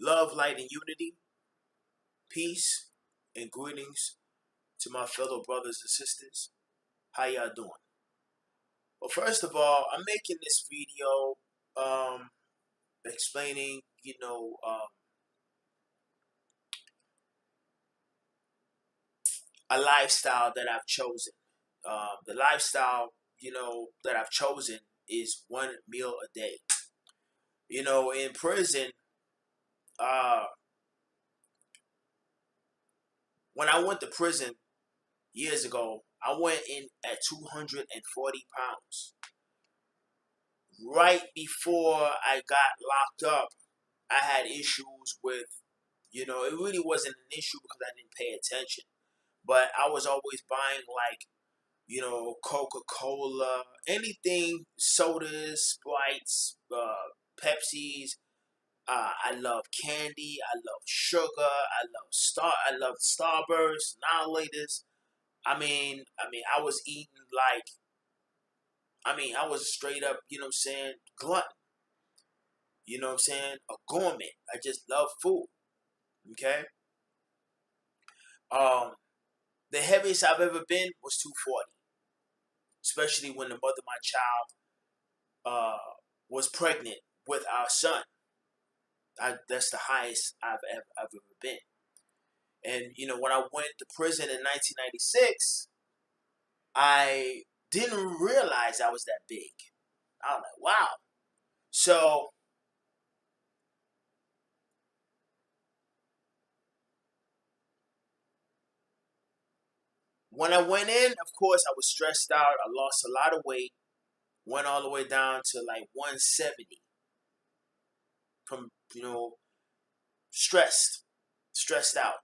Love, light, and unity, peace, and greetings to my fellow brothers and sisters. How y'all doing? Well, first of all, I'm making this video explaining, a lifestyle that I've chosen. The lifestyle, that I've chosen is one meal a day. In prison, uh, when I went to prison years ago, I went in at 240 pounds. Right before I got locked up, I had issues with, it really wasn't an issue because I didn't pay attention. But I was always buying like, Coca-Cola, anything, sodas, Sprites, Pepsis. I love candy. I love sugar. I love Starburst, Annihilators. I was eating like, I was straight up, glutton. You know what I'm saying? A gourmet. I just love food. Okay. Um, the heaviest I've ever been was 240, especially when the mother of my child was pregnant with our son. That's the highest I've ever been. And when I went to prison in 1996, I didn't realize I was that big. I was like, wow. So when I went in, of course, I was stressed out. I lost a lot of weight. Went all the way down to like 170 from, stressed out.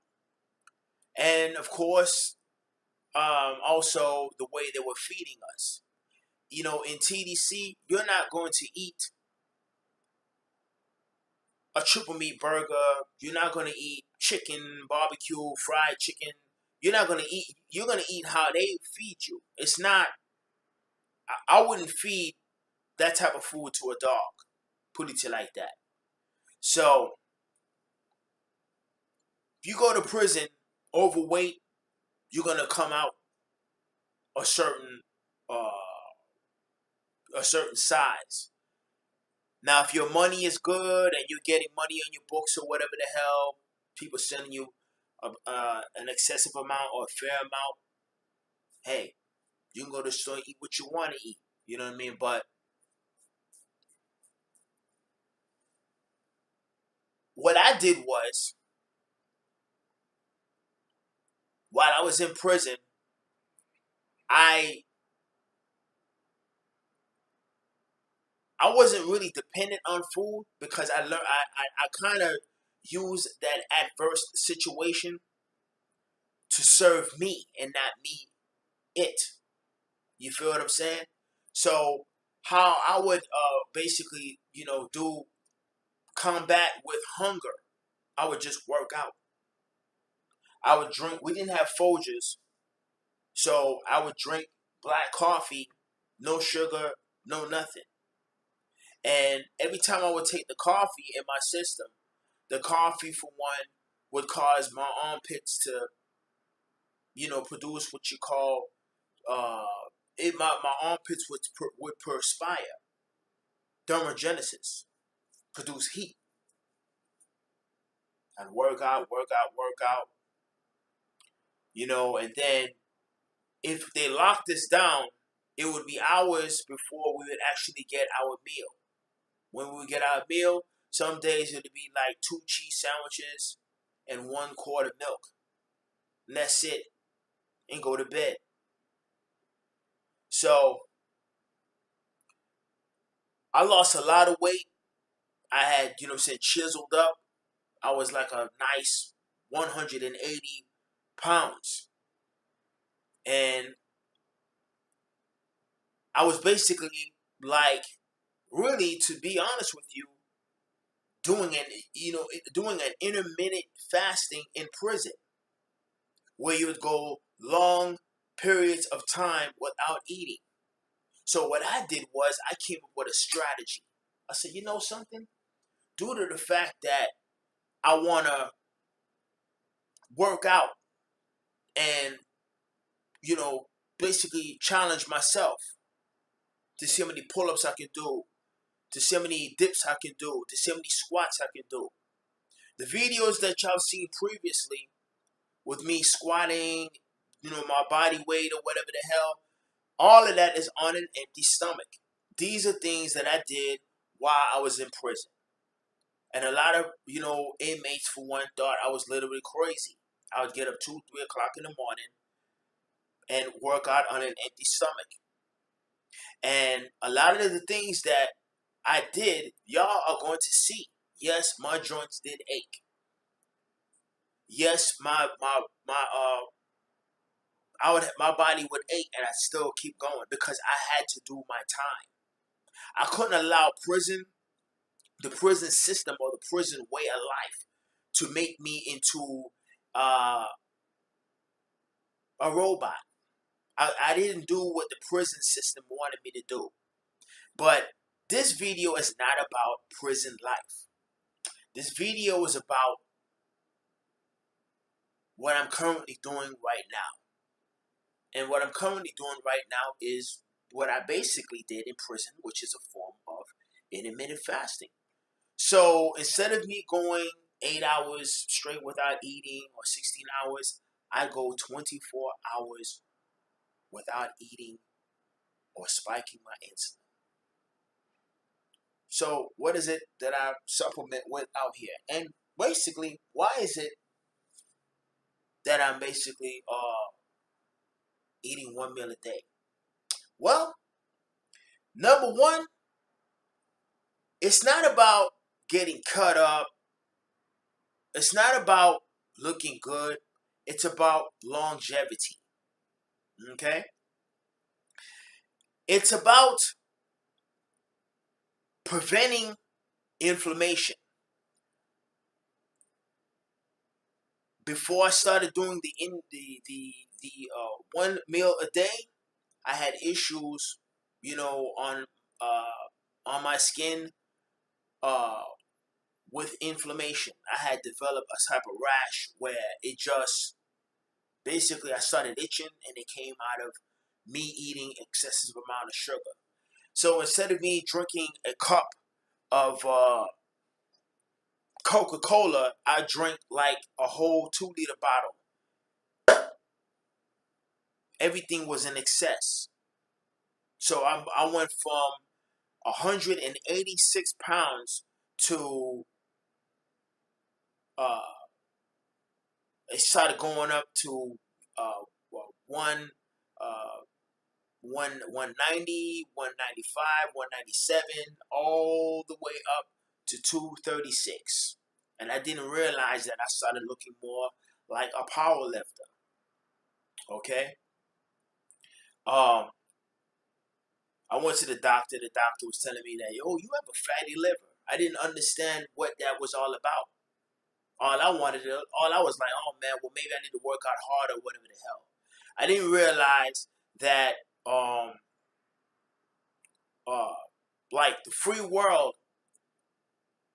And of course, also the way they were feeding us. In TDC, you're not going to eat a triple meat burger. You're not going to eat chicken, barbecue, fried chicken. You're going to eat how they feed you. It's not, I wouldn't feed that type of food to a dog. Put it to like that. So, if you go to prison overweight, you're going to come out a certain uh, a certain size. Now, if your money is good and you're getting money on your books or whatever the hell, people sending you an excessive amount or a fair amount, hey, you can go to the store and eat what you want to eat. You know what I mean? But what I did was, while I was in prison, I I wasn't really dependent on food because I learned I kind of used that adverse situation to serve me and not me it. You feel what I'm saying? So how I would basically do combat with hunger, I would just work out. I would drink. We didn't have Folgers, so I would drink black coffee, no sugar, no nothing. And every time I would take the coffee in my system, the coffee for one would cause my armpits to, produce what you call uh, my armpits would perspire, thermogenesis, produce heat, and work out, and then if they locked us down, it would be hours before we would actually get our meal. When we would get our meal, some days it would be like 2 cheese sandwiches and 1 quart of milk. And that's it. And go to bed. So I lost a lot of weight. I had, chiseled up. I was like a nice 180 pounds. And I was basically like, really, to be honest with you, doing an intermittent fasting in prison where you would go long periods of time without eating. So what I did was I came up with a strategy. I said, you know something? Due to the fact that I want to work out and, you know, basically challenge myself to see how many pull-ups I can do, to see how many dips I can do, to see how many squats I can do. The videos that y'all seen previously with me squatting, you know, my body weight or whatever the hell, all of that is on an empty stomach. These are things that I did while I was in prison. And a lot of, you know, inmates, for one, thought I was literally crazy. I would get up 2, 3 o'clock in the morning and work out on an empty stomach. And a lot of the things that I did, y'all are going to see. Yes, my joints did ache. Yes, my body would ache, and I still keep going because I had to do my time. I couldn't allow the prison system or the prison way of life to make me into uh, a robot. I didn't do what the prison system wanted me to do. But this video is not about prison life. This video is about what I'm currently doing right now. And what I'm currently doing right now is what I basically did in prison, which is a form of intermittent fasting. So instead of me going 8 hours straight without eating or 16 hours, I go 24 hours without eating or spiking my insulin. So what is it that I supplement with out here? And basically, why is it that I'm basically eating 1 meal a day? Well, number one, it's not about getting cut up. It's not about looking good. It's about longevity. Okay? It's about preventing inflammation. Before I started doing the 1 meal a day, I had issues, you know, on my skin uh, with inflammation. I had developed a type of rash where it just basically I started itching, and it came out of me eating excessive amount of sugar. So instead of me drinking a cup of Coca-Cola, I drank like a whole 2 liter bottle. Everything was in excess. So I went from 186 pounds to uh, it started going up to well, uh, 190, 195, 197, all the way up to 236. And I didn't realize that I started looking more like a power lifter. Okay. Um, I went to the doctor. The doctor was telling me that, yo, you have a fatty liver. I didn't understand what that was all about. All I was like, oh man, well maybe I need to work out harder, whatever the hell. I didn't realize that uh like the free world,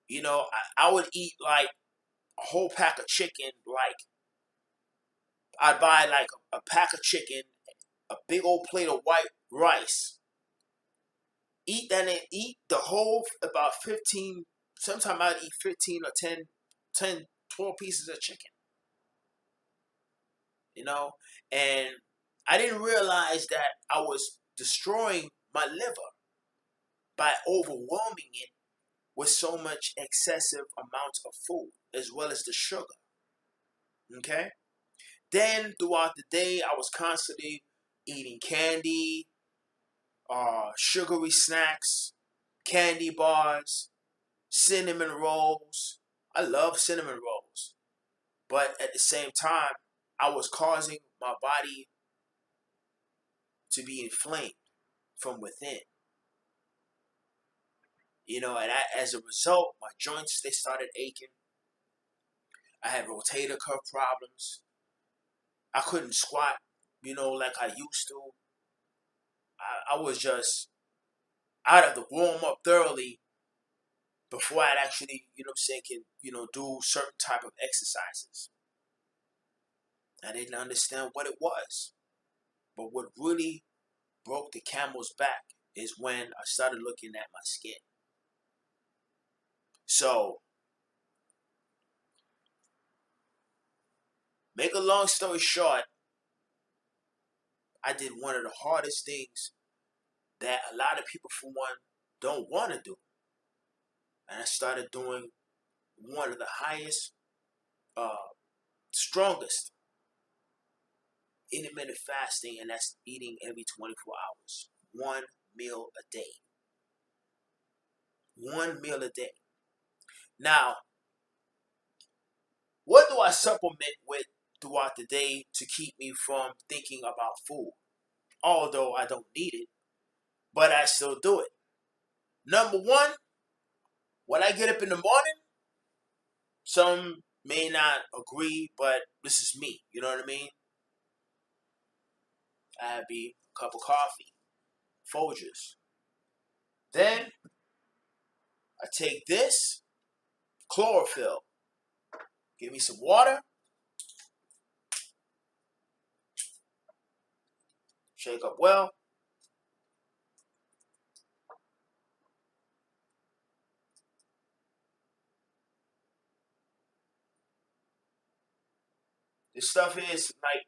you know, I would eat like a whole pack of chicken. Like I'd buy like a pack of chicken, a big old plate of white rice, eat that and eat the whole about 15. Sometimes I'd eat 15 or 10, 12 pieces of chicken, you know, and I didn't realize that I was destroying my liver by overwhelming it with so much excessive amounts of food as well as the sugar. Okay. Then throughout the day, I was constantly eating candy, sugary snacks, candy bars, cinnamon rolls. I love cinnamon rolls. But at the same time, I was causing my body to be inflamed from within. You know, and as a result, my joints, they started aching. I had rotator cuff problems. I couldn't squat, you know, like I used to. I was just out of the warm up thoroughly before I'd actually, can, do certain type of exercises. I didn't understand what it was. But what really broke the camel's back is when I started looking at my skin. So, make a long story short, I did one of the hardest things that a lot of people, for one, don't want to do. And I started doing one of the highest, strongest intermittent fasting, and that's eating every 24 hours. One meal a day. One meal a day. Now, what do I supplement with throughout the day to keep me from thinking about food? Although I don't need it, but I still do it. Number one, when I get up in the morning, some may not agree, but this is me. You know what I mean? I have a cup of coffee, Folgers. Then I take this chlorophyll. Give me some water. Shake up well. This stuff is like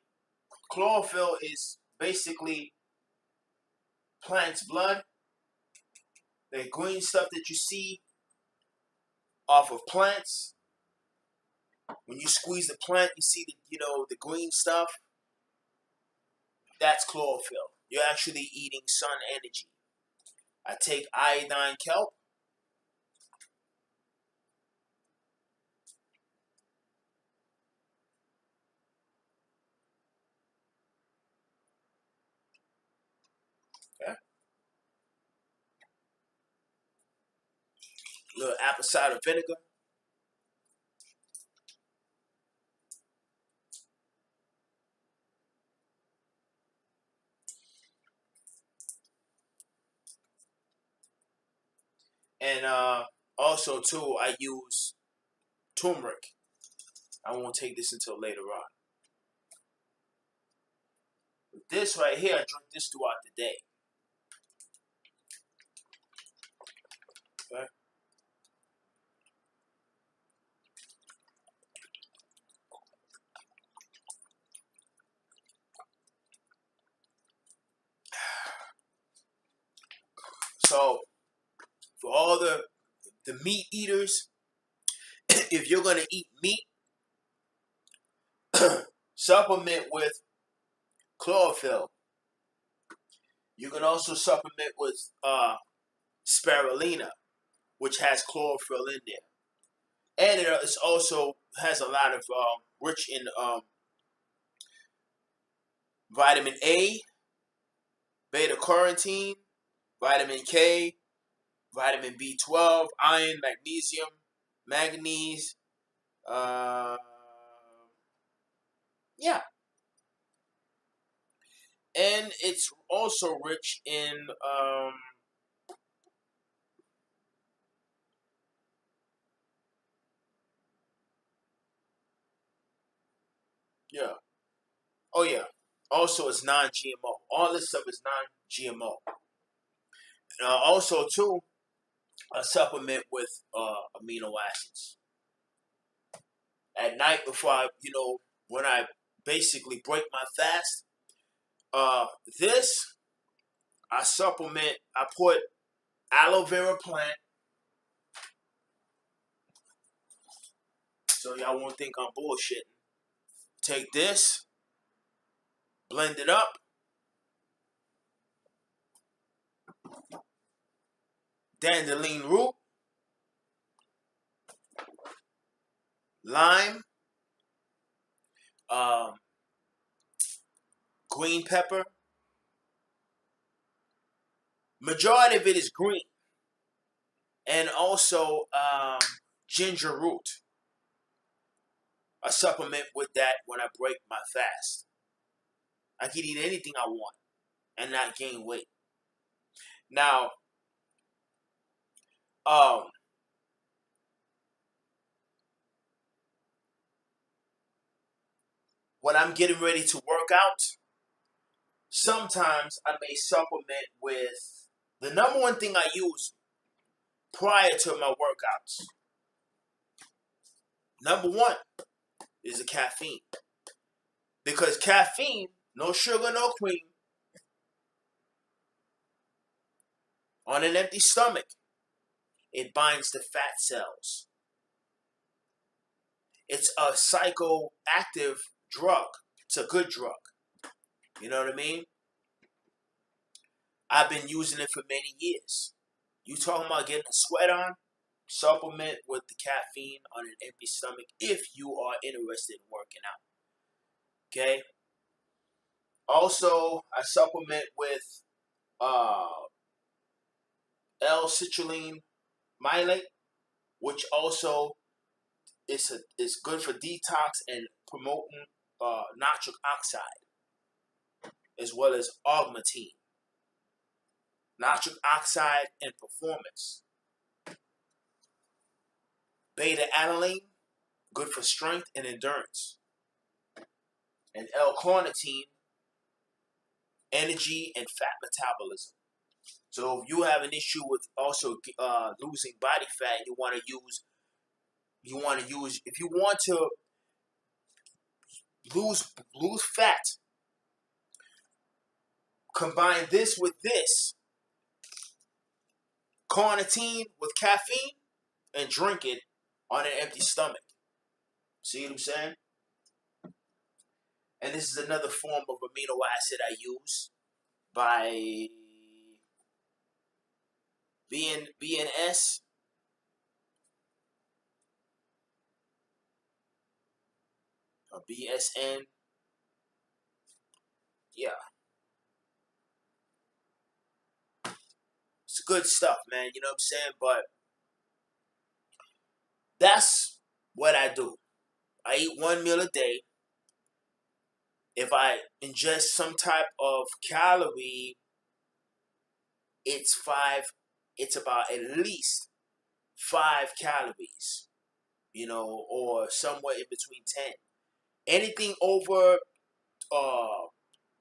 chlorophyll is basically plant's blood. The green stuff that you see off of plants. When you squeeze the plant, you see the green stuff. That's chlorophyll. You're actually eating sun energy. I take iodine kelp. Okay. A little apple cider vinegar. And also too, I use turmeric. I won't take this until later on. But this right here, I drink this throughout the day. Okay. So for all the meat eaters, if you're gonna eat meat, supplement with chlorophyll. You can also supplement with spirulina, which has chlorophyll in there, and it also has a lot of rich in vitamin A, beta carotene, vitamin K, vitamin B12, iron, magnesium, manganese. Yeah, and it's also rich in yeah. Oh yeah. Also, it's non-GMO. All this stuff is non-GMO. Also, too, a supplement with amino acids at night before when I basically break my fast. This I supplement. I put aloe vera plant, so y'all won't think I'm bullshitting. Take this, blend it up, dandelion root, lime, um, green pepper. Majority of it is green, and also ginger root. I supplement with that when I break my fast. I can eat anything I want and not gain weight. Now, um, when I'm getting ready to work out, sometimes I may supplement with the number one thing I use prior to my workouts. Number one is the caffeine. Because caffeine, no sugar, no cream, on an empty stomach, it binds the fat cells. It's a psychoactive drug. It's a good drug. You know what I mean? I've been using it for many years. You talking about getting a sweat on? Supplement with the caffeine on an empty stomach if you are interested in working out. Okay? Also, I supplement with L-citrulline mylate, which also is good for detox and promoting nitric oxide, as well as augmentin. Nitric oxide and performance. Beta-alanine, good for strength and endurance. And L-carnitine, energy and fat metabolism. So if you have an issue with also losing body fat, if you want to lose fat, combine this with this, carnitine with caffeine, and drink it on an empty stomach. See what I'm saying? And this is another form of amino acid I use by BNS. Or BSN. Yeah. It's good stuff, man. You know what I'm saying? But that's what I do. I eat one meal a day. If I ingest some type of calorie, it's about at least 5 calories, or somewhere in between 10. Anything over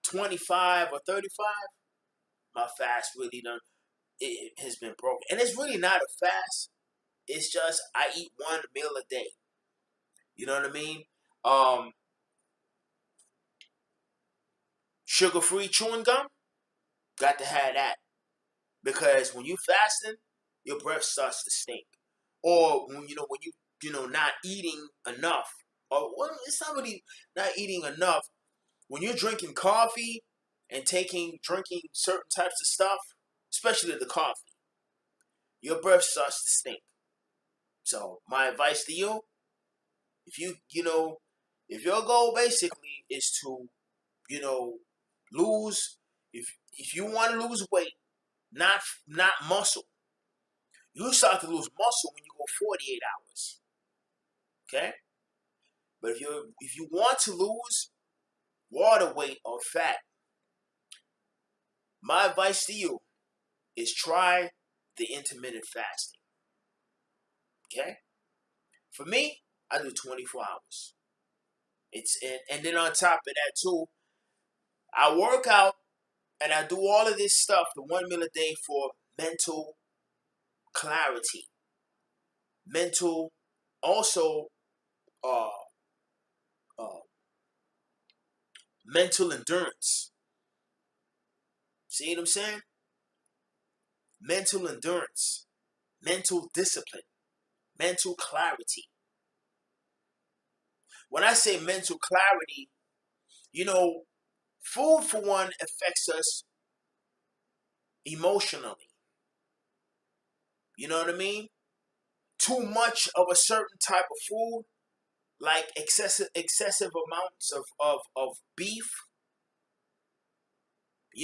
25 or 35, my fast really it has been broken. And it's really not a fast. It's just I eat one meal a day. You know what I mean? Sugar-free chewing gum, got to have that. Because when you fasting, your breath starts to stink. Or when you not eating enough. Or well, it's not really not eating enough. When you're drinking coffee and drinking certain types of stuff, especially the coffee, your breath starts to stink. So my advice to you, if if your goal basically is to, lose, if you want to lose weight, not muscle, you start to lose muscle when you go 48 hours. Okay? But if you want to lose water weight or fat, my advice to you is try the intermittent fasting. Okay? For me, I do 24 hours. And then on top of that too, I work out and I do all of this stuff, the one meal a day, for mental clarity. Also, uh, uh, mental endurance. See what I'm saying? Mental endurance, mental discipline, mental clarity. When I say mental clarity, food for one affects us emotionally. You know what I mean? Too much of a certain type of food, like excessive amounts of beef,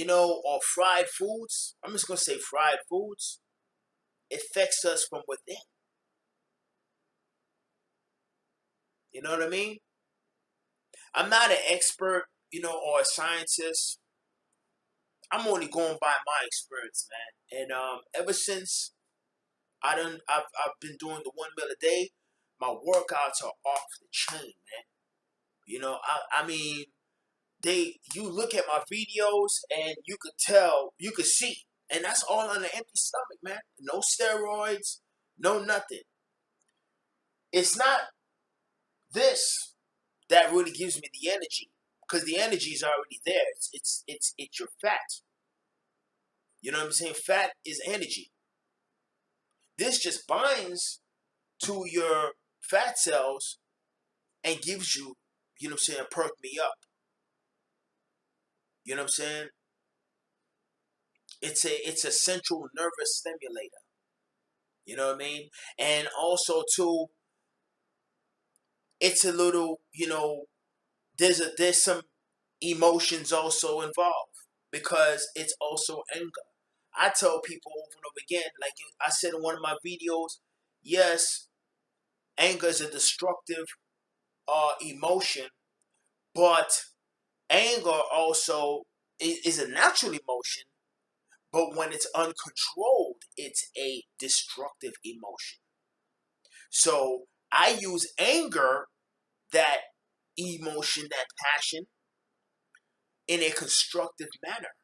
or fried foods. I'm just gonna say fried foods affects us from within. You know what I mean? I'm not an expert, or a scientist. I'm only going by my experience, man. And ever since I've been doing the one meal a day, my workouts are off the chain, man. I mean, you look at my videos and you could tell, you could see, and that's all on an empty stomach, man. No steroids, no nothing. It's not this that really gives me the energy, because the energy is already there. It's your fat. You know what I'm saying? Fat is energy. This just binds to your fat cells and gives you, you know what I'm saying, perk me up. You know what I'm saying? It's a central nervous stimulator. You know what I mean? And also too, it's a little, there's some emotions also involved, because it's also anger. I tell people over and over again, like I said in one of my videos, yes, anger is a destructive emotion, but anger also is a natural emotion, but when it's uncontrolled, it's a destructive emotion. So I use anger, that emotion, that passion, in a constructive manner.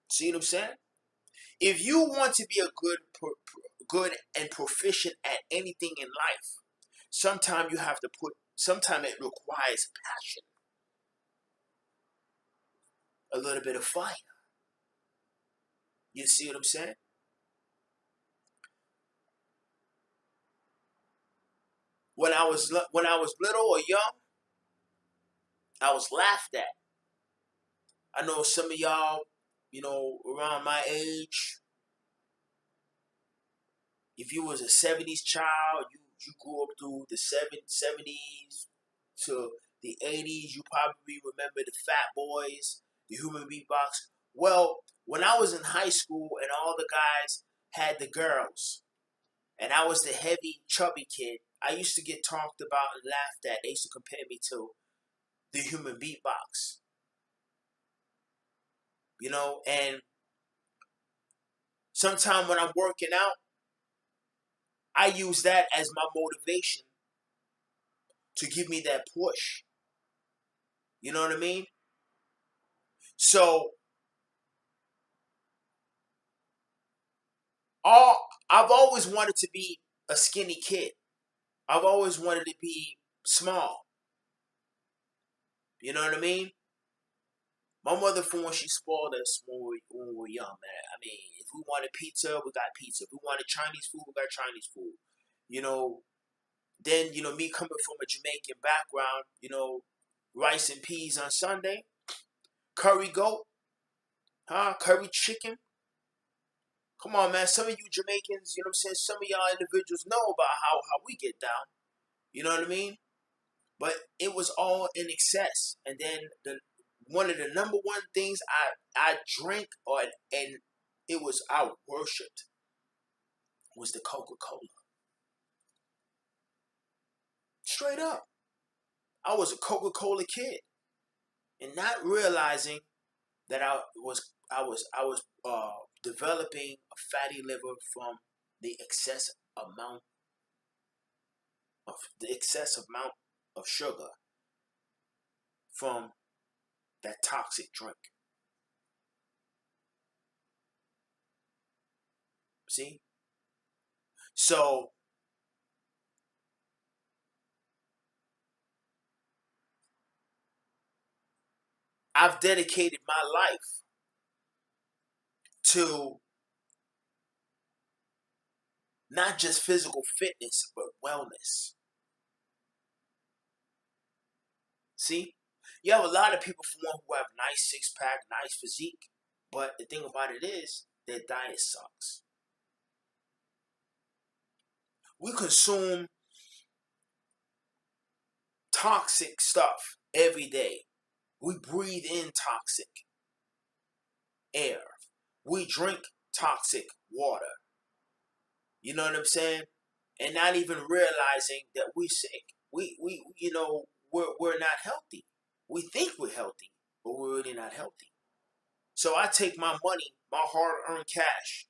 See what I'm saying? If you want to be a good and proficient at anything in life, sometimes it requires passion, a little bit of fire. You see what I'm saying? When I was little or young, I was laughed at. I know some of y'all, around my age, if you was a '70s child, you grew up through the '70s to the '80s, you probably remember the Fat Boys, the Human Beatbox. Well, when I was in high school and all the guys had the girls, and I was the heavy, chubby kid, I used to get talked about and laughed at. They used to compare me to the Human Beatbox, and sometime when I'm working out, I use that as my motivation to give me that push. You know what I mean? So I've always wanted to be a skinny kid. I've always wanted to be small. You know what I mean? My mother, for when she spoiled us when we were young, man. I mean, if we wanted pizza, we got pizza. If we wanted Chinese food, we got Chinese food. You know, then, me coming from a Jamaican background, rice and peas on Sunday, curry goat, huh? Curry chicken. Come on, man. Some of you Jamaicans, you know what I'm saying? Some of y'all individuals know about how we get down. You know what I mean? But it was all in excess. And then one of the number one things I drank, and it was I worshipped, was the Coca-Cola. Straight up. I was a Coca-Cola kid, and not realizing that I was developing a fatty liver from the excess amount of sugar from that toxic drink. See? So I've dedicated my life to not just physical fitness, but wellness. See? You have a lot of people, for one, who have nice six pack, nice physique, but the thing about it is their diet sucks. We consume toxic stuff every day. We breathe in toxic air. We drink toxic water. You know what I'm saying? And not even realizing that we're sick. We're not healthy. We think we're healthy, but we're really not healthy. So I take my money, my hard-earned cash,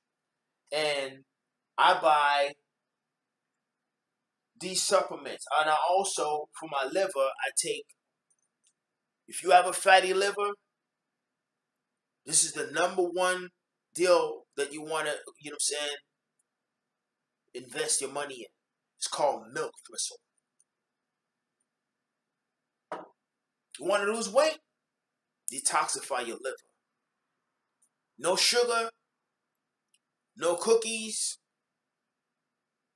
and I buy these supplements. And I also, for my liver, I take, if you have a fatty liver, this is the number one deal that you want to, invest your money in. It's called milk thistle. You want to lose weight? Detoxify your liver. No sugar, no cookies.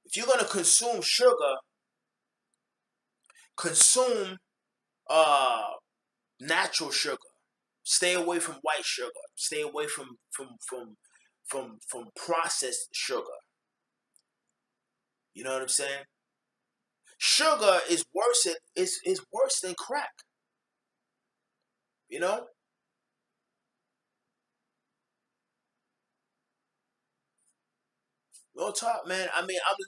If you're going to consume sugar, consume natural sugar. Stay away from white sugar. Stay away from processed sugar. You know what I'm saying? Sugar is worse than crack. You know? No talk, man. I mean, I'm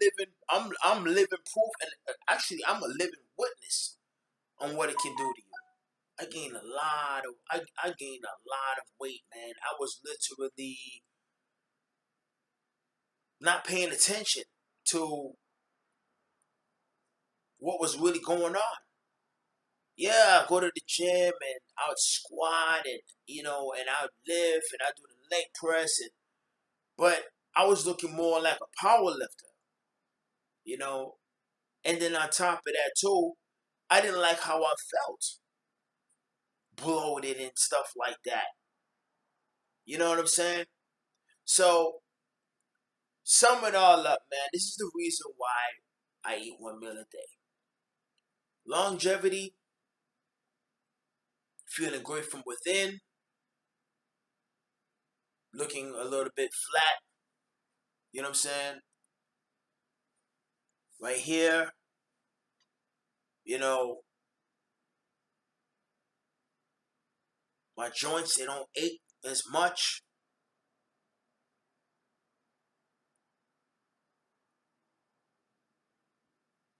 living proof, and actually, I'm a living witness on what it can do to you. I gained a lot of weight, man. I was literally not paying attention to what was really going on. Yeah, I go to the gym and I would squat and and I would lift and I do the leg press but I was looking more like a power lifter, you know. And then on top of that too, I didn't like how I felt, bloated and stuff like that. You know what I'm saying? So sum it all up, man. This is the reason why I eat 1 meal a day. Longevity, feeling great from within, looking a little bit flat. You know what I'm saying? Right here, you know, my joints, they don't ache as much.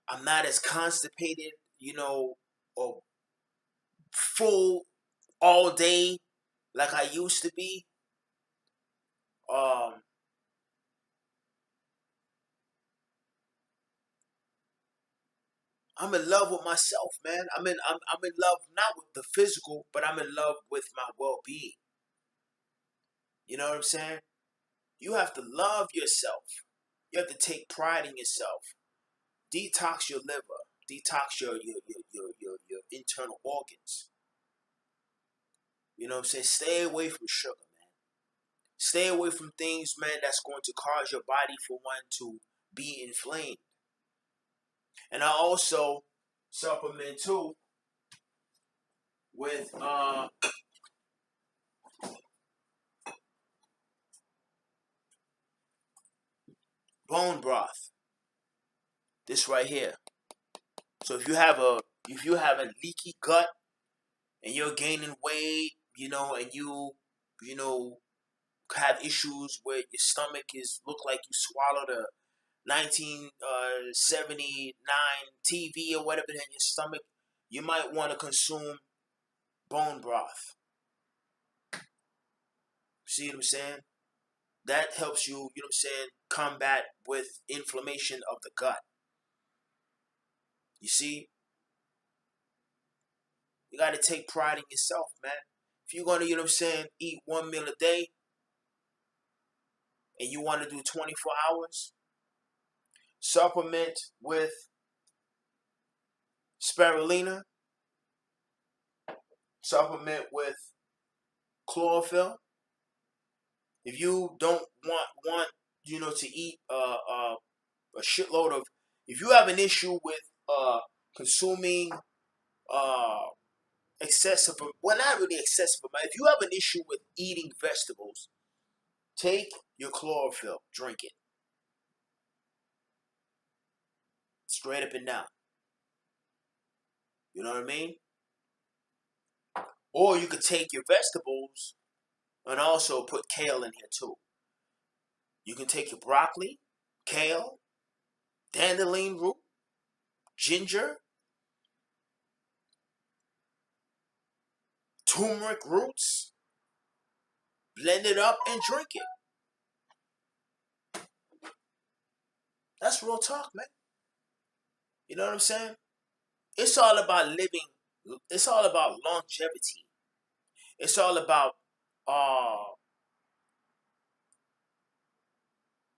I'm not as constipated, or full all day like I used to be. Um, I'm in love with myself, man. I'm in love not with the physical, but I'm in love with my well-being. You know what I'm saying? You have to love yourself. You have to take pride in yourself. Detox your liver. Detox your internal organs. You know what I'm saying? Stay away from sugar, man. Stay away from things, man, that's going to cause your body, for one, to be inflamed. And I also supplement too with bone broth. This right here. So if you have a leaky gut and you're gaining weight, and you know have issues where your stomach is look like you swallowed a 1979 TV or whatever in your stomach, you might want to consume bone broth. See what I'm saying? That helps you, you know what I'm saying, combat with inflammation of the gut. You see, you got to take pride in yourself, man. If you're going to, eat 1 meal a day and you want to do 24 hours, supplement with spirulina, supplement with chlorophyll. If you don't want to eat a shitload of, if you have an issue with consuming uh excessive, well, not really excessive, but if you have an issue with eating vegetables, take your chlorophyll, drink it straight up and down. You know what I mean? Or you could take your vegetables and also put kale in here too. You can take your broccoli, kale, dandelion root, ginger, turmeric roots, blend it up and drink it. That's real talk, man. You know what I'm saying? It's all about living. It's all about longevity. It's all about uh,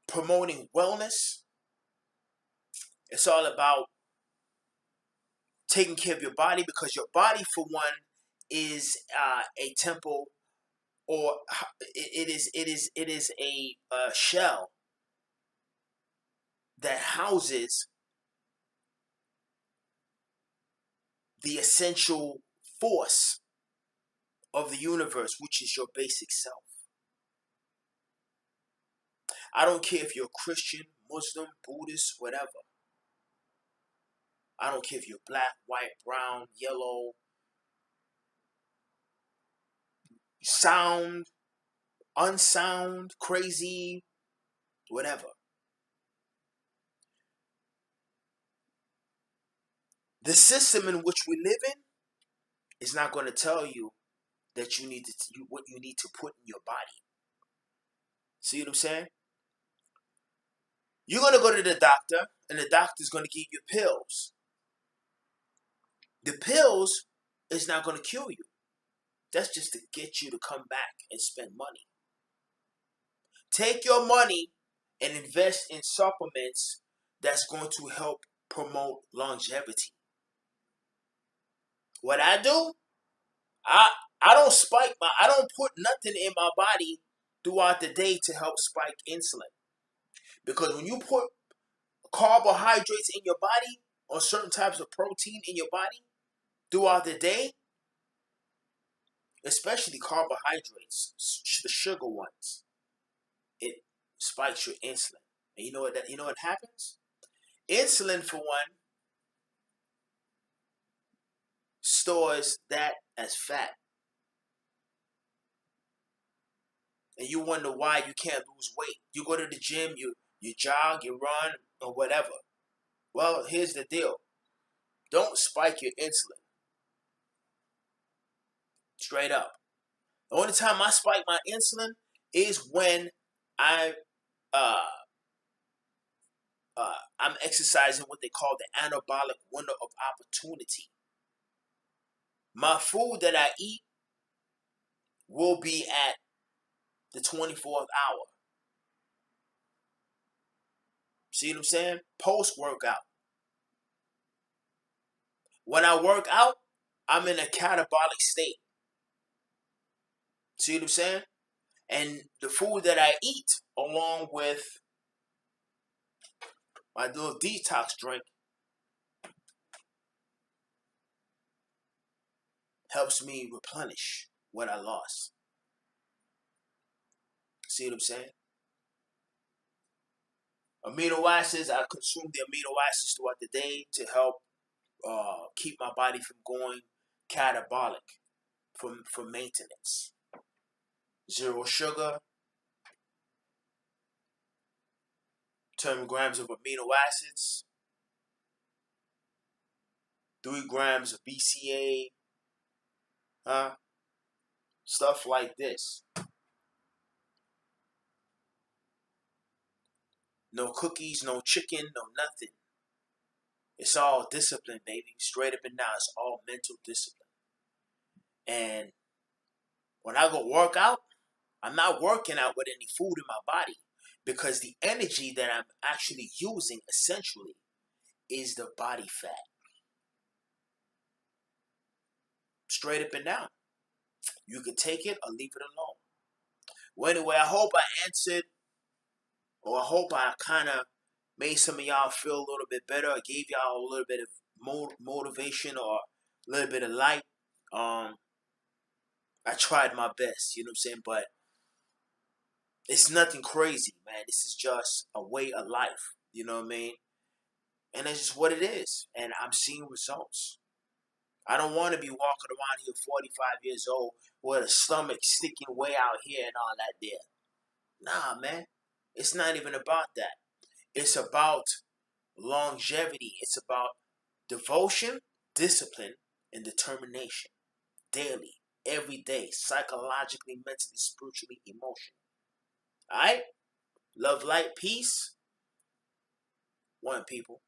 promoting wellness. It's all about taking care of your body, because your body, for one, is a temple, or it is a shell that houses the essential force of the universe, which is your basic self. I don't care if you're Christian, Muslim, Buddhist, whatever. I don't care if you're black, white, brown, yellow, sound, unsound, crazy, whatever. The system in which we live in is not going to tell you that you need to what you need to put in your body. See what I'm saying? You're going to go to the doctor, and the doctor's going to give you pills. The pills is not going to cure you. That's just to get you to come back and spend money. Take your money and invest in supplements that's going to help promote longevity. What I do, I I don't I don't put nothing in my body throughout the day to help spike insulin. Because when you put carbohydrates in your body, or certain types of protein in your body throughout the day, especially carbohydrates, the sugar ones, it spikes your insulin. And you know what happens? Insulin, for one, stores that as fat. And you wonder why you can't lose weight. You go to the gym, you jog, you run, or whatever. Well, here's the deal. Don't spike your insulin. Straight up. The only time I spike my insulin is when I uh I'm exercising what they call the anabolic window of opportunity. My food that I eat will be at the 24th hour. See what I'm saying? Post workout. When I work out, I'm in a catabolic state. See what I'm saying? And the food that I eat, along with my little detox drink, helps me replenish what I lost. See what I'm saying? Amino acids, I consume the amino acids throughout the day to help keep my body from going catabolic, for maintenance. Zero sugar, 10 grams of amino acids, 3 grams of BCA, stuff like this. No cookies, no chicken, no nothing. It's all discipline, baby. Straight up and down. It's all mental discipline. And when I go work out, I'm not working out with any food in my body, because the energy that I'm actually using essentially is the body fat. Straight up and down. You can take it or leave it alone. Well, anyway, I hope I answered, or I hope I kind of made some of y'all feel a little bit better. I gave y'all a little bit of motivation, or a little bit of light. I tried my best, you know what I'm saying? But it's nothing crazy, man. This is just a way of life, you know what I mean? And that's just what it is. And I'm seeing results. I don't want to be walking around here 45 years old with a stomach sticking way out here and all that there. Nah, man. It's not even about that. It's about longevity. It's about devotion, discipline, and determination. Daily, every day, psychologically, mentally, spiritually, emotionally. Alright? Love, light, peace. One, people.